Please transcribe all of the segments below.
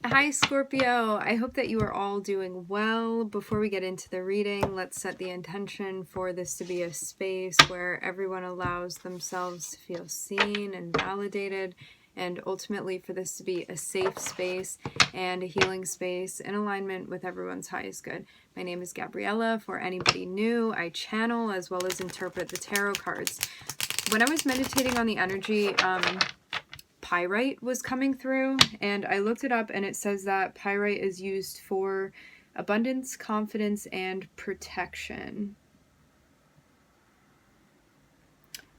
Hi Scorpio, I hope that you are all doing well. Before we get into the reading, let's set the intention for this to be a space where everyone allows themselves to feel seen and validated, and ultimately for this to be a safe space and a healing space in alignment with everyone's highest good. My name is Gabriella. For anybody new, I channel as well as interpret the tarot cards. When I was meditating on the energy, pyrite was coming through, and I looked it up, and it says that pyrite is used for abundance, confidence, and protection.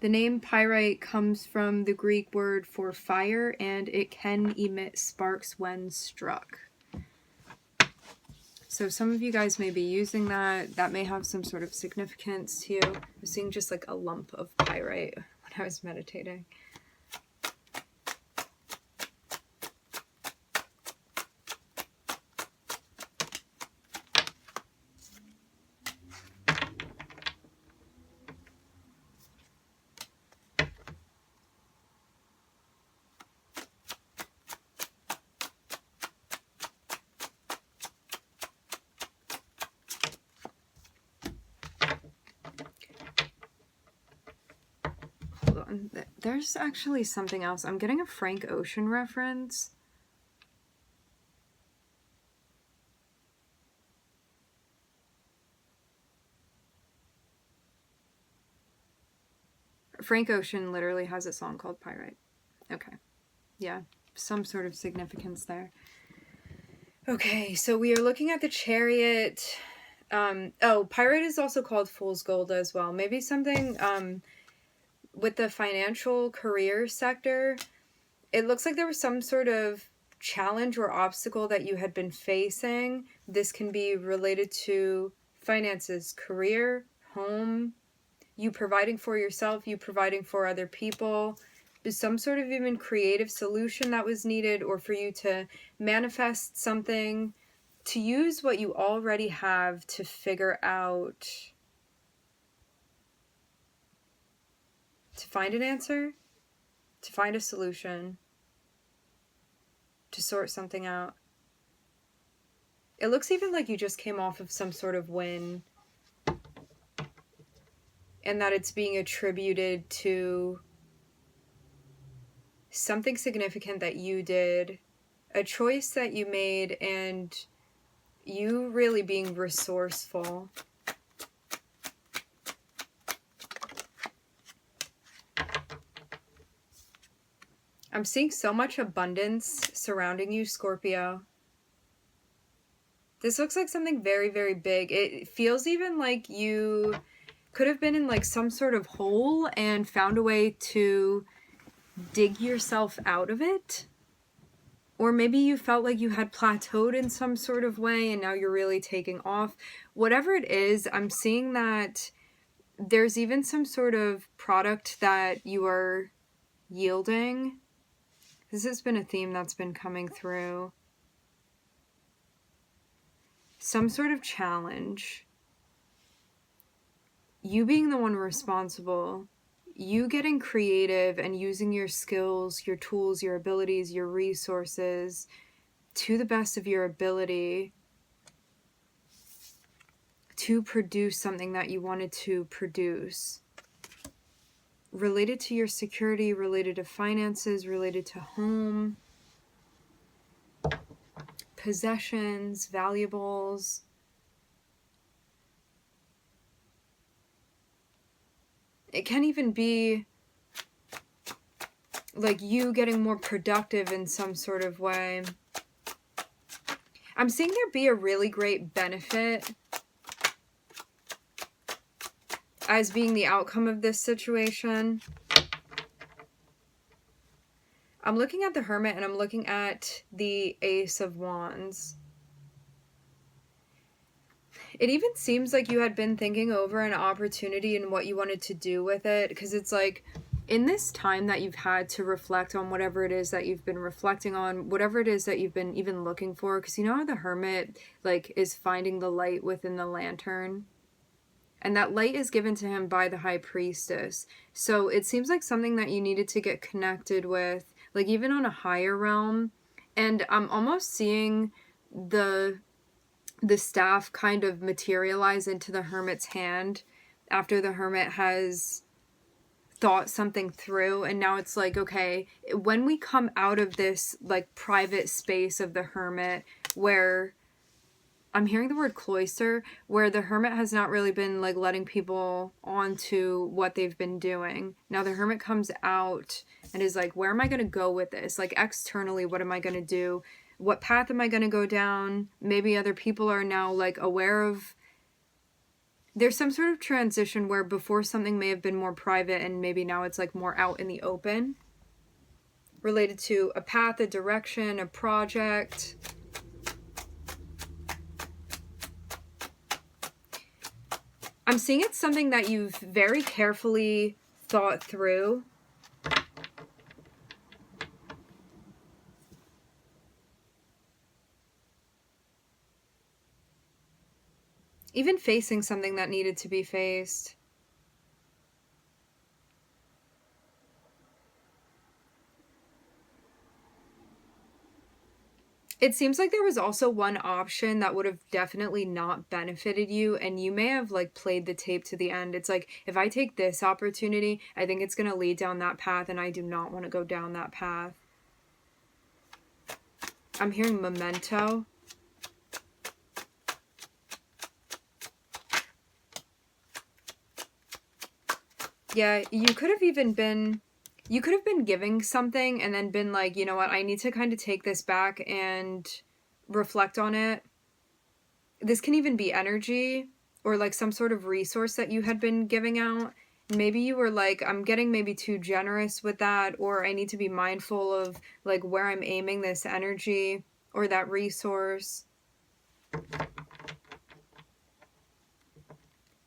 The name pyrite comes from the Greek word for fire, and it can emit sparks when struck. So some of you guys may be using that. That may have some sort of significance to you. I was seeing just like a lump of pyrite when I was meditating. There's actually something else. I'm getting a Frank Ocean reference. Frank Ocean literally has a song called Pyrite. Okay. Yeah, some sort of significance there. Okay, so we are looking at the Chariot. Pyrite is also called Fool's Gold as well. Maybe something with the financial career sector. It looks like there was some sort of challenge or obstacle that you had been facing. This can be related to finances, career, home, you providing for yourself, you providing for other people. Some sort of even creative solution that was needed, or for you to manifest something, to use what you already have to figure out, to find an answer, to find a solution, to sort something out. It looks even like you just came off of some sort of win, and that it's being attributed to something significant that you did, a choice that you made, and you really being resourceful. I'm seeing so much abundance surrounding you, Scorpio. This looks like something very, very big. It feels even like you could have been in like some sort of hole and found a way to dig yourself out of it. Or maybe you felt like you had plateaued in some sort of way and now you're really taking off. Whatever it is, I'm seeing that there's even some sort of product that you are yielding. This has been a theme that's been coming through. Some sort of challenge. You being the one responsible. You getting creative and using your skills, your tools, your abilities, your resources to the best of your ability to produce something that you wanted to produce. Related to your security, related to finances, related to home, possessions, valuables. It can even be like you getting more productive in some sort of way. I'm seeing there be a really great benefit as being the outcome of this situation. I'm looking at the Hermit and I'm looking at the Ace of Wands. It even seems like you had been thinking over an opportunity and what you wanted to do with it, because it's like in this time that you've had to reflect on whatever it is that you've been reflecting on, whatever it is that you've been even looking for, because you know how the Hermit like is finding the light within the lantern, and that light is given to him by the High Priestess. So it seems like something that you needed to get connected with, like even on a higher realm, And I'm almost seeing the staff kind of materialize into the Hermit's hand after the Hermit has thought something through. And now it's like, okay, when we come out of this like private space of the Hermit, where I'm hearing the word cloister, where the Hermit has not really been like letting people onto what they've been doing. Now the Hermit comes out and is like, where am I going to go with this? Like externally, what am I going to do? What path am I going to go down? Maybe other people are now like aware of. There's some sort of transition where before something may have been more private and maybe now it's like more out in the open, related to a path, a direction, a project. I'm seeing it's something that you've very carefully thought through. Even facing something that needed to be faced. It seems like there was also one option that would have definitely not benefited you, and you may have like played the tape to the end. It's like, if I take this opportunity, I think it's going to lead down that path, and I do not want to go down that path. I'm hearing memento. Yeah, you could have been giving something and then been like, you know what, I need to kind of take this back and reflect on it. This can even be energy or like some sort of resource that you had been giving out. Maybe you were like, I'm getting maybe too generous with that, or I need to be mindful of like where I'm aiming this energy or that resource.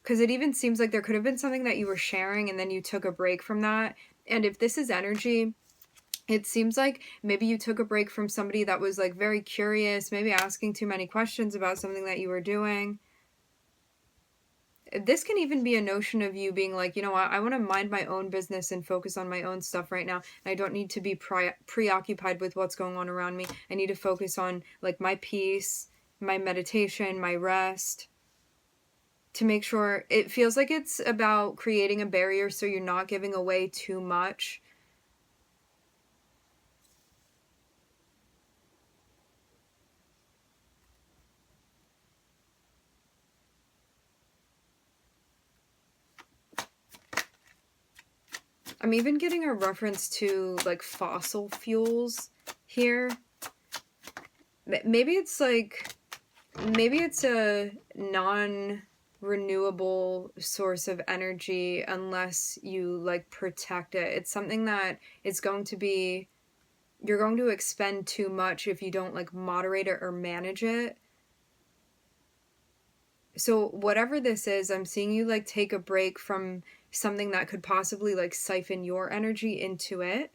Because it even seems like there could have been something that you were sharing and then you took a break from that. And if this is energy, it seems like maybe you took a break from somebody that was like very curious, maybe asking too many questions about something that you were doing. This can even be a notion of you being like, you know what, I want to mind my own business and focus on my own stuff right now. And I don't need to be preoccupied with what's going on around me. I need to focus on like my peace, my meditation, my rest. To make sure, it feels like it's about creating a barrier so you're not giving away too much. I'm even getting a reference to like fossil fuels here. Maybe it's a non-renewable source of energy unless you like protect it. It's something that it's going to be, you're going to expend too much if you don't like moderate it or manage it. So whatever this is, I'm seeing you like take a break from something that could possibly like siphon your energy into it.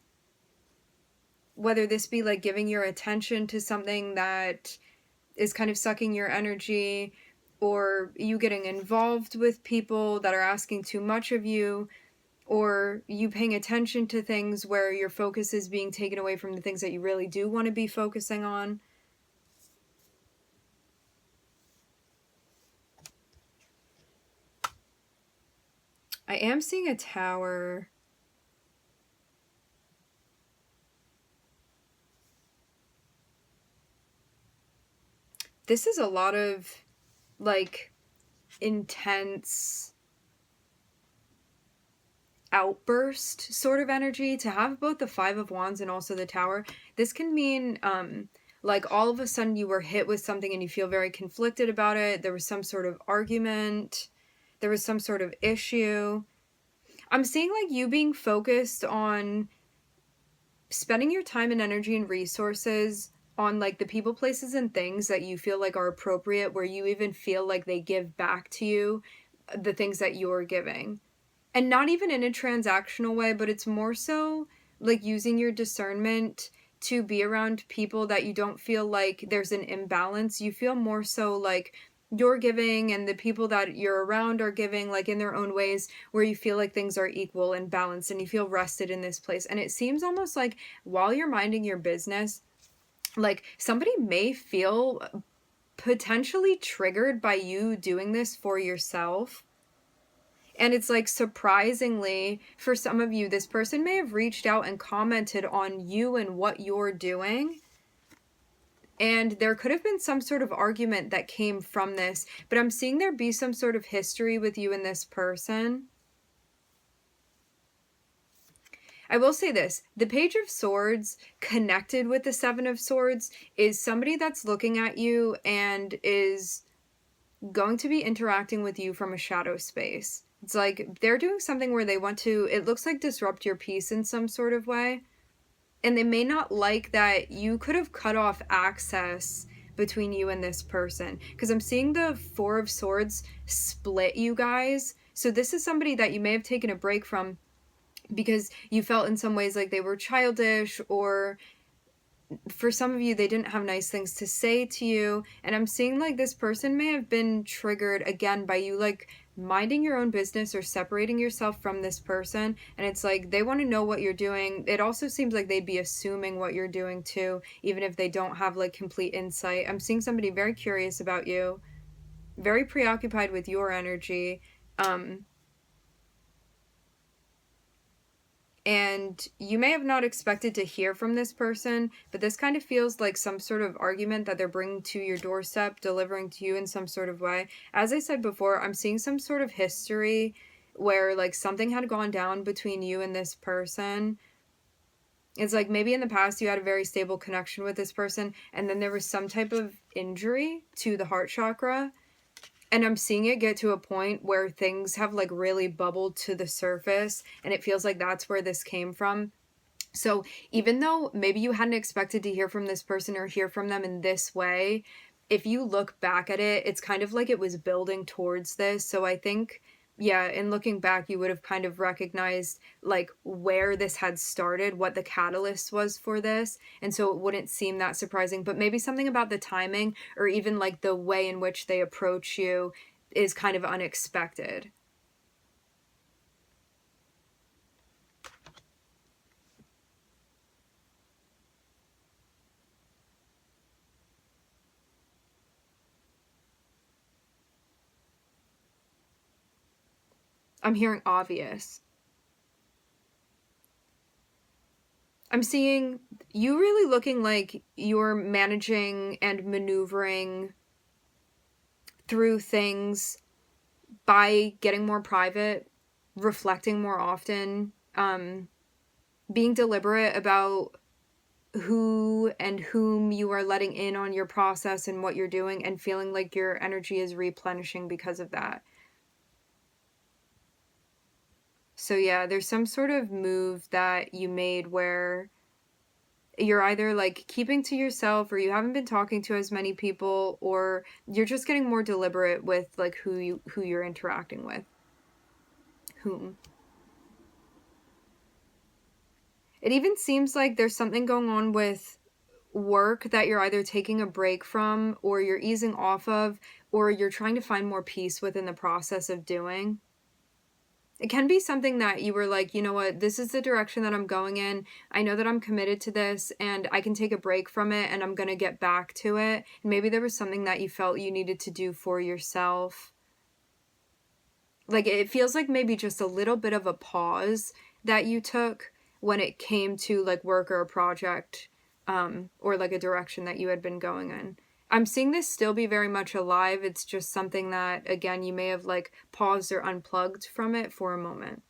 Whether this be like giving your attention to something that is kind of sucking your energy, or you getting involved with people that are asking too much of you, or you paying attention to things where your focus is being taken away from the things that you really do want to be focusing on. I am seeing a tower. This is a lot of like intense outburst sort of energy. To have both the Five of Wands and also the Tower, this can mean like all of a sudden you were hit with something and you feel very conflicted about it. There was some sort of argument, there was some sort of issue. I'm seeing like you being focused on spending your time and energy and resources on like the people, places, and things that you feel like are appropriate, where you even feel like they give back to you the things that you're giving. And not even in a transactional way, but it's more so like using your discernment to be around people that you don't feel like there's an imbalance. You feel more so like you're giving and the people that you're around are giving, like in their own ways, where you feel like things are equal and balanced and you feel rested in this place. And it seems almost like while you're minding your business, like somebody may feel potentially triggered by you doing this for yourself. And it's like, surprisingly, for some of you, this person may have reached out and commented on you and what you're doing. And there could have been some sort of argument that came from this, but I'm seeing there be some sort of history with you and this person. I will say this, the Page of Swords connected with the Seven of Swords is somebody that's looking at you and is going to be interacting with you from a shadow space. It's like they're doing something where they want to, it looks like, disrupt your peace in some sort of way. And they may not like that you could have cut off access between you and this person. Because I'm seeing the Four of Swords split you guys. So this is somebody that you may have taken a break from because you felt in some ways like they were childish, or for some of you, they didn't have nice things to say to you. And I'm seeing like this person may have been triggered again by you like minding your own business or separating yourself from this person. And it's like they want to know what you're doing. It also seems like they'd be assuming what you're doing too, even if they don't have like complete insight. I'm seeing somebody very curious about you, very preoccupied with your energy. And you may have not expected to hear from this person, but this kind of feels like some sort of argument that they're bringing to your doorstep, delivering to you in some sort of way. As I said before, I'm seeing some sort of history where like something had gone down between you and this person. It's like maybe in the past you had a very stable connection with this person, and then there was some type of injury to the heart chakra. And I'm seeing it get to a point where things have like really bubbled to the surface, and it feels like that's where this came from. So even though maybe you hadn't expected to hear from this person or hear from them in this way, if you look back at it, it's kind of like it was building towards this. So I think, yeah, in looking back, you would have kind of recognized like where this had started, what the catalyst was for this. And so it wouldn't seem that surprising, but maybe something about the timing or even like the way in which they approach you is kind of unexpected. I'm hearing obvious. I'm seeing you really looking like you're managing and maneuvering through things by getting more private, reflecting more often, being deliberate about who and whom you are letting in on your process and what you're doing, and feeling like your energy is replenishing because of that. So yeah, there's some sort of move that you made where you're either like keeping to yourself, or you haven't been talking to as many people, or you're just getting more deliberate with like who you're interacting with. Whom. It even seems like there's something going on with work that you're either taking a break from, or you're easing off of, or you're trying to find more peace within the process of doing. It can be something that you were like, you know what, this is the direction that I'm going in. I know that I'm committed to this and I can take a break from it and I'm going to get back to it. And maybe there was something that you felt you needed to do for yourself. Like it feels like maybe just a little bit of a pause that you took when it came to like work or a project, or like a direction that you had been going in. I'm seeing this still be very much alive. It's just something that, again, you may have like paused or unplugged from it for a moment.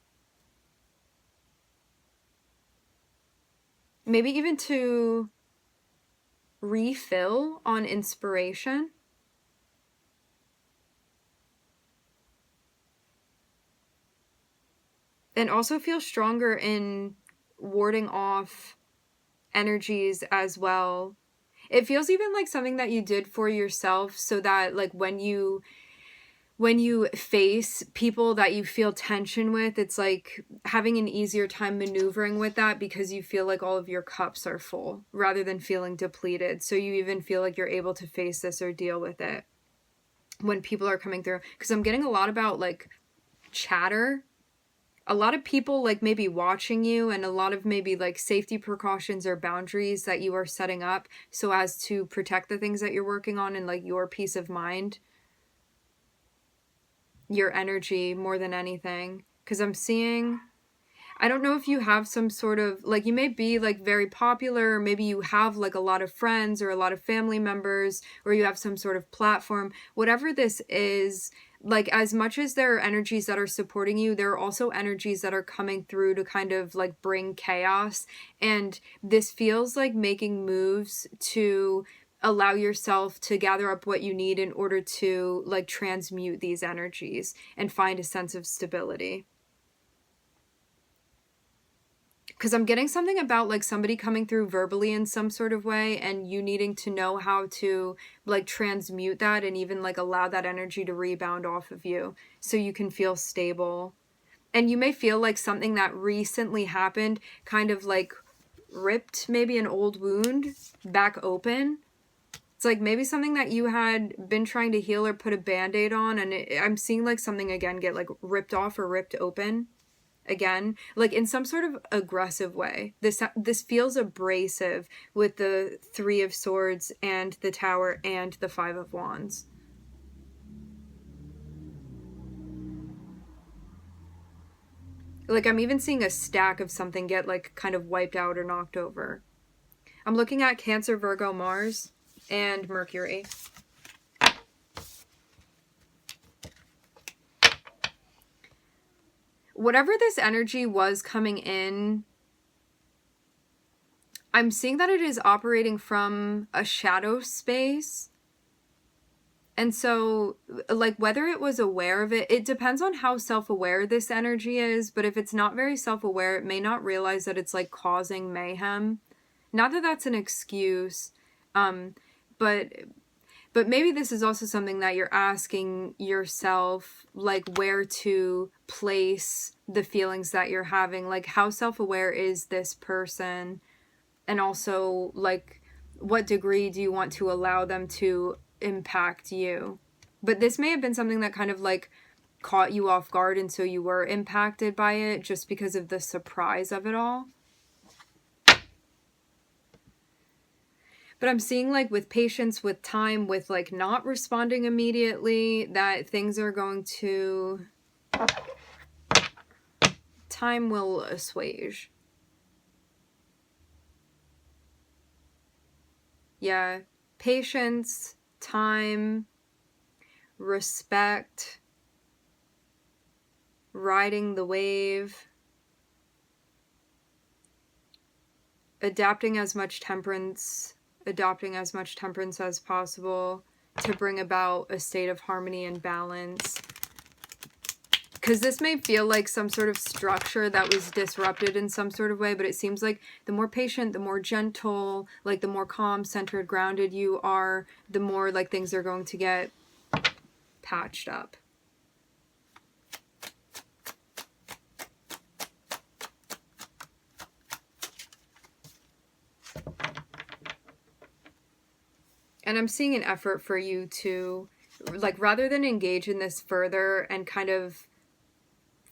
Maybe even to refill on inspiration. And also feel stronger in warding off energies as well. It feels even like something that you did for yourself, so that like when you face people that you feel tension with, it's like having an easier time maneuvering with that because you feel like all of your cups are full rather than feeling depleted. So you even feel like you're able to face this or deal with it when people are coming through. Because I'm getting a lot about like chatter a lot of people like maybe watching you, and a lot of maybe like safety precautions or boundaries that you are setting up so as to protect the things that you're working on and like your peace of mind, your energy more than anything. Because I'm seeing, I don't know if you have some sort of, like, you may be like very popular, or maybe you have like a lot of friends or a lot of family members, or you have some sort of platform. Whatever this is, like, as much as there are energies that are supporting you, there are also energies that are coming through to kind of like bring chaos. And this feels like making moves to allow yourself to gather up what you need in order to like transmute these energies and find a sense of stability. Because I'm getting something about like somebody coming through verbally in some sort of way, and you needing to know how to like transmute that and even like allow that energy to rebound off of you so you can feel stable. And you may feel like something that recently happened kind of like ripped maybe an old wound back open. It's like maybe something that you had been trying to heal or put a band-aid on, and I'm seeing like something again get like ripped off or ripped open again, like in some sort of aggressive way. This feels abrasive with the Three of Swords and the Tower and the Five of Wands. Like I'm even seeing a stack of something get like kind of wiped out or knocked over. I'm looking at Cancer, Virgo, Mars, and Mercury. Whatever this energy was coming in, I'm seeing that it is operating from a shadow space. And so, like, whether it was aware of it, it depends on how self-aware this energy is. But if it's not very self-aware, it may not realize that it's, like, causing mayhem. Not that that's an excuse, but maybe this is also something that you're asking yourself, like, where to place the feelings that you're having. Like, how self-aware is this person? And also, like, what degree do you want to allow them to impact you? But this may have been something that kind of, like, caught you off guard, and so you were impacted by it just because of the surprise of it all. But I'm seeing, like, with patience, with time, with, like, not responding immediately, that things are going to... time will assuage. Yeah. Patience, time, respect, riding the wave, adopting as much temperance as possible to bring about a state of harmony and balance. Because this may feel like some sort of structure that was disrupted in some sort of way, but it seems like the more patient, the more gentle, like the more calm, centered, grounded you are, the more like things are going to get patched up. And I'm seeing an effort for you to, like, rather than engage in this further and kind of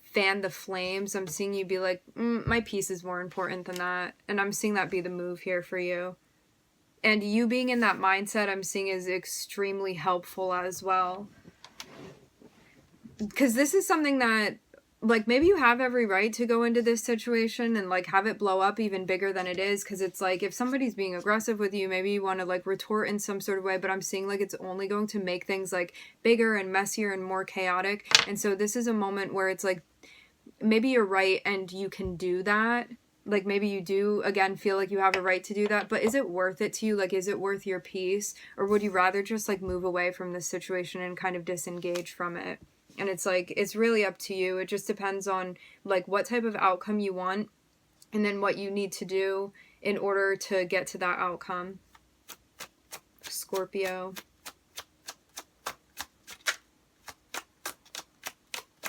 fan the flames, I'm seeing you be like, my peace is more important than that. And I'm seeing that be the move here for you. And you being in that mindset, I'm seeing is extremely helpful as well. Because this is something that, like, maybe you have every right to go into this situation and, like, have it blow up even bigger than it is. Because it's like, if somebody's being aggressive with you, maybe you want to, like, retort in some sort of way. But I'm seeing, like, it's only going to make things, like, bigger and messier and more chaotic. And so this is a moment where it's like, maybe you're right and you can do that. Like, maybe you do, again, feel like you have a right to do that. But is it worth it to you? Like, is it worth your peace? Or would you rather just, like, move away from this situation and kind of disengage from it? And it's like, it's really up to you. It just depends on, like, what type of outcome you want and then what you need to do in order to get to that outcome. Scorpio.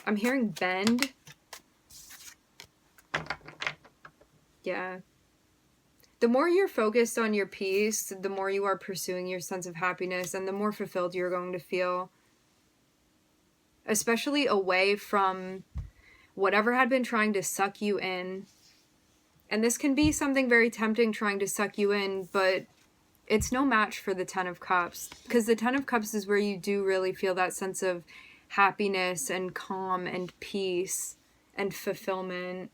I'm hearing bend. Yeah. The more you're focused on your peace, the more you are pursuing your sense of happiness, and the more fulfilled you're going to feel. Especially away from whatever had been trying to suck you in, and this can be something very tempting trying to suck you in, but it's no match for the Ten of Cups, because the Ten of Cups is where you do really feel that sense of happiness and calm and peace and fulfillment,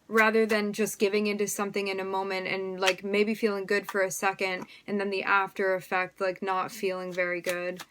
rather than just giving into something in a moment and like maybe feeling good for a second and then the after effect like not feeling very good.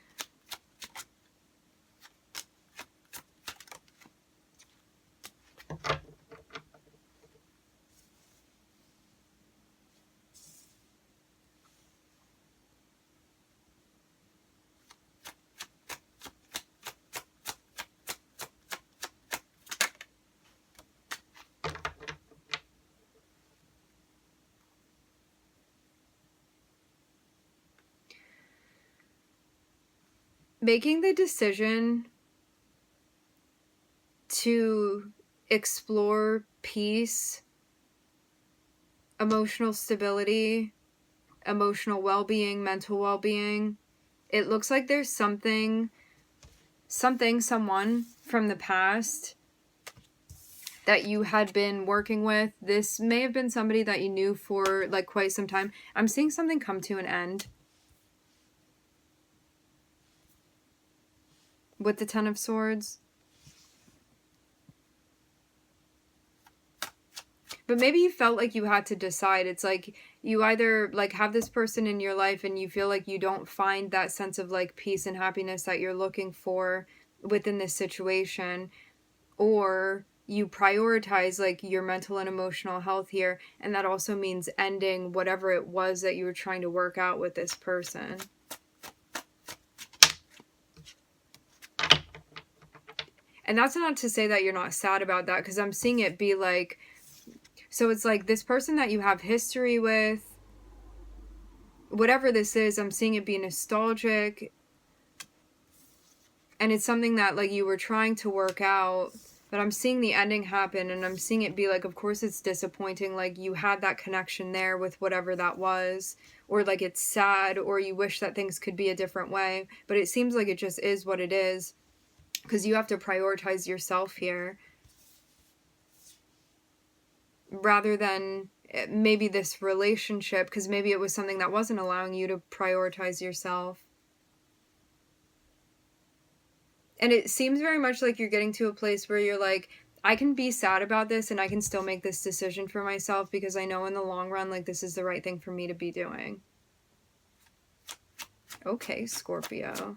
Making the decision to explore peace, emotional stability, emotional well-being, mental well-being, it looks like there's someone from the past that you had been working with. This may have been somebody that you knew for like quite some time. I'm seeing something come to an end with the Ten of Swords. But maybe you felt like you had to decide. It's like you either like have this person in your life and you feel like you don't find that sense of like peace and happiness that you're looking for within this situation, or you prioritize like your mental and emotional health here, and that also means ending whatever it was that you were trying to work out with this person. And that's not to say that you're not sad about that, because I'm seeing it be like, so it's like this person that you have history with, whatever this is, I'm seeing it be nostalgic, and it's something that like you were trying to work out, but I'm seeing the ending happen, and I'm seeing it be like, of course it's disappointing, like you had that connection there with whatever that was, or like it's sad, or you wish that things could be a different way, but it seems like it just is what it is, because you have to prioritize yourself here, rather than maybe this relationship, because maybe it was something that wasn't allowing you to prioritize yourself. And it seems very much like you're getting to a place where you're like, I can be sad about this and I can still make this decision for myself, because I know in the long run, like, this is the right thing for me to be doing. Okay, Scorpio.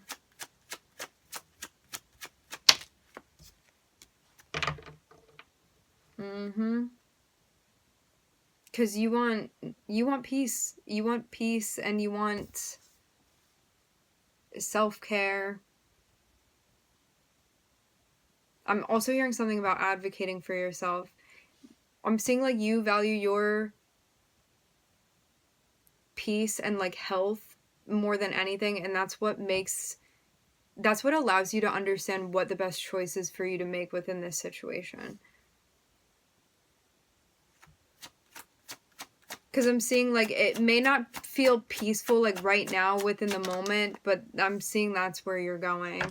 Because you want peace. You want peace, and you want self-care. I'm also hearing something about advocating for yourself. I'm seeing like you value your peace and like health more than anything, and that's what allows you to understand what the best choice is for you to make within this situation. Because I'm seeing like it may not feel peaceful like right now within the moment, but I'm seeing that's where you're going.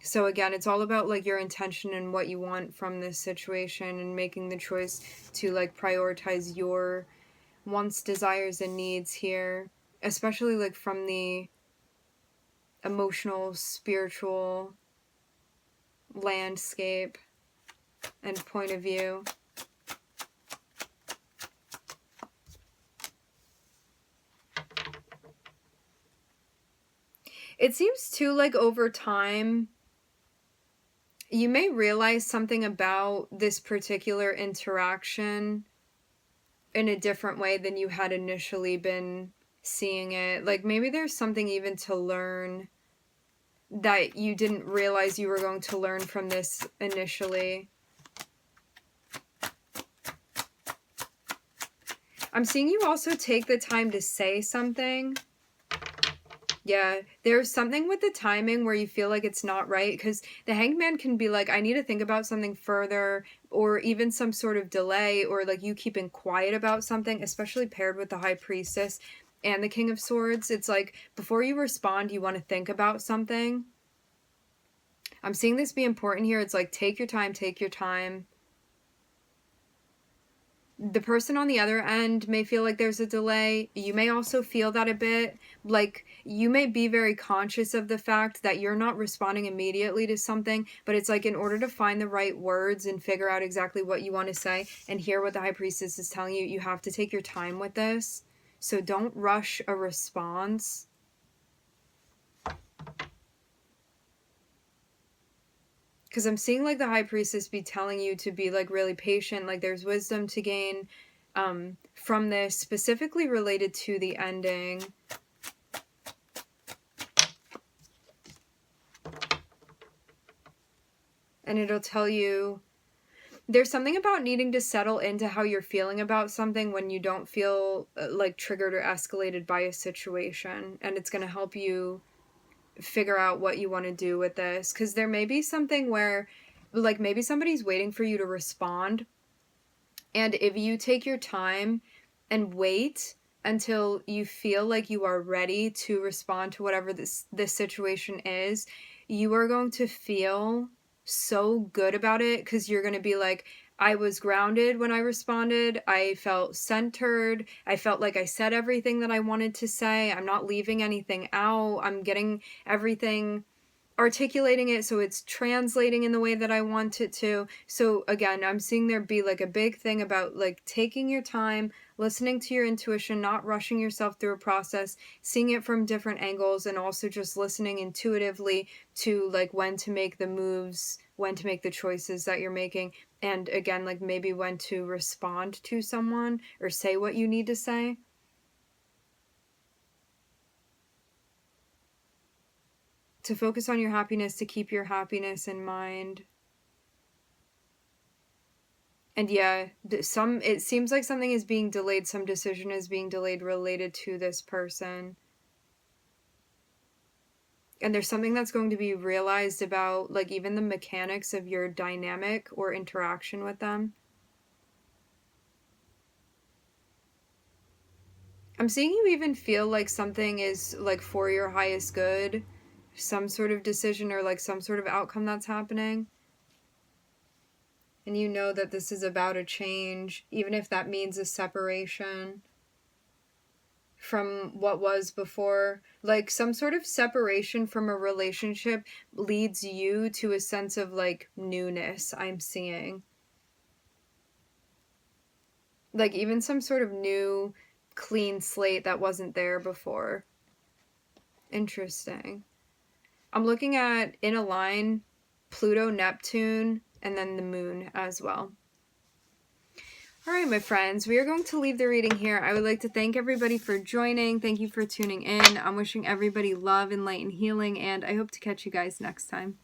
So again, it's all about like your intention and what you want from this situation, and making the choice to like prioritize your wants, desires, and needs here, especially like from the emotional, spiritual landscape and point of view. It seems too like over time you may realize something about this particular interaction in a different way than you had initially been seeing it. Like maybe there's something even to learn that you didn't realize you were going to learn from this initially. I'm seeing you also take the time to say something. Yeah, there's something with the timing where you feel like it's not right, because the Hanged Man can be like, I need to think about something further, or even some sort of delay, or like you keeping quiet about something, especially paired with the High Priestess and the King of Swords. It's like before you respond, you want to think about something. I'm seeing this be important here. It's like, take your time, take your time. The person on the other end may feel like there's a delay. You may also feel that a bit. Like, you may be very conscious of the fact that you're not responding immediately to something, but it's like, in order to find the right words and figure out exactly what you want to say and hear what the High Priestess is telling you, you have to take your time with this. So don't rush a response. Because I'm seeing like the High Priestess be telling you to be like really patient. Like, there's wisdom to gain from this, specifically related to the ending. And it'll tell you there's something about needing to settle into how you're feeling about something when you don't feel like triggered or escalated by a situation. And it's going to help you figure out what you want to do with this. Because there may be something where, like, maybe somebody's waiting for you to respond. And if you take your time and wait until you feel like you are ready to respond to whatever this situation is, you are going to feel so good about it, because you're going to be like, I was grounded when I responded. I felt centered. I felt like I said everything that I wanted to say. I'm not leaving anything out. I'm getting everything, articulating it so it's translating in the way that I want it to. So again, I'm seeing there be like a big thing about like taking your time, listening to your intuition, not rushing yourself through a process, seeing it from different angles, and also just listening intuitively to like when to make the moves, when to make the choices that you're making, and again, like maybe when to respond to someone or say what you need to say. To focus on your happiness, to keep your happiness in mind. And yeah, it seems like something is being delayed, some decision is being delayed related to this person. And there's something that's going to be realized about, like, even the mechanics of your dynamic or interaction with them. I'm seeing you even feel like something is, like, for your highest good. Some sort of decision or, like, some sort of outcome that's happening. And you know that this is about a change, even if that means a separation from what was before. Like, some sort of separation from a relationship leads you to a sense of, like, newness, I'm seeing. Like, even some sort of new, clean slate that wasn't there before. Interesting. I'm looking at, in a line, Pluto, Neptune, and then the moon as well. All right, my friends, we are going to leave the reading here. I would like to thank everybody for joining. Thank you for tuning in. I'm wishing everybody love and light and healing, and I hope to catch you guys next time.